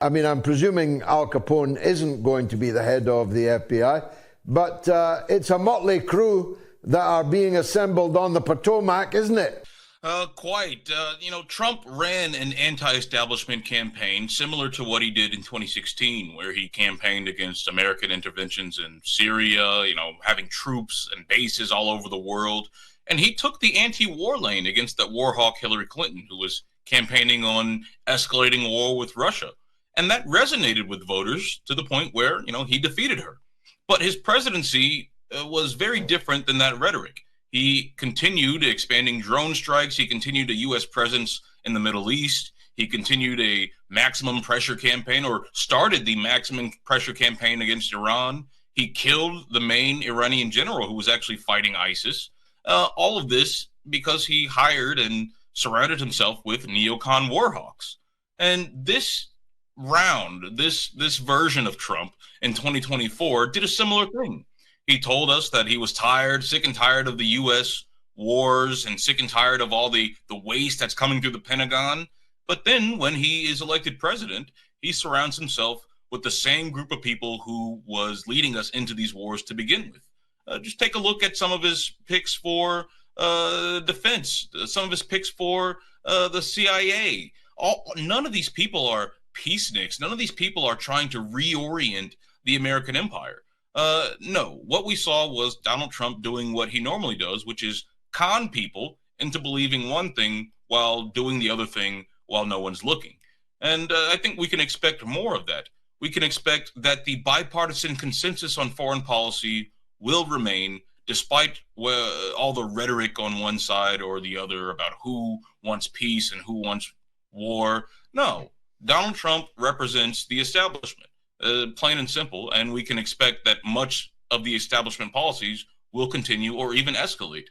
I mean, I'm presuming Al Capone isn't going to be the head of the FBI, but it's a motley crew that are being assembled on the Potomac, isn't it? Quite. Trump ran an anti-establishment campaign similar to what he did in 2016, where he campaigned against American interventions in Syria, having troops and bases all over the world. And he took the anti-war lane against that war hawk Hillary Clinton, who was campaigning on escalating war with Russia. And that resonated with voters to the point where, he defeated her. But his presidency was very different than that rhetoric. He continued expanding drone strikes. He continued a U.S. presence in the Middle East. He continued a maximum pressure campaign, or started the maximum pressure campaign against Iran. He killed the main Iranian general who was actually fighting ISIS. All of this because he hired and surrounded himself with neocon warhawks. And this this version of Trump in 2024 did a similar thing. He told us that he was sick and tired of the U.S. wars and sick and tired of all the waste that's coming through the Pentagon. But then when he is elected president, he surrounds himself with the same group of people who was leading us into these wars to begin with. Just take a look at some of his picks for defense, some of his picks for the CIA. None of these people are peaceniks. None of these people are trying to reorient the American empire. No, what we saw was Donald Trump doing what he normally does, which is con people into believing one thing while doing the other thing while no one's looking. And I think we can expect more of that. We can expect that the bipartisan consensus on foreign policy will remain, despite all the rhetoric on one side or the other about who wants peace and who wants war. No, Donald Trump represents the establishment, plain and simple, and we can expect that much of the establishment policies will continue or even escalate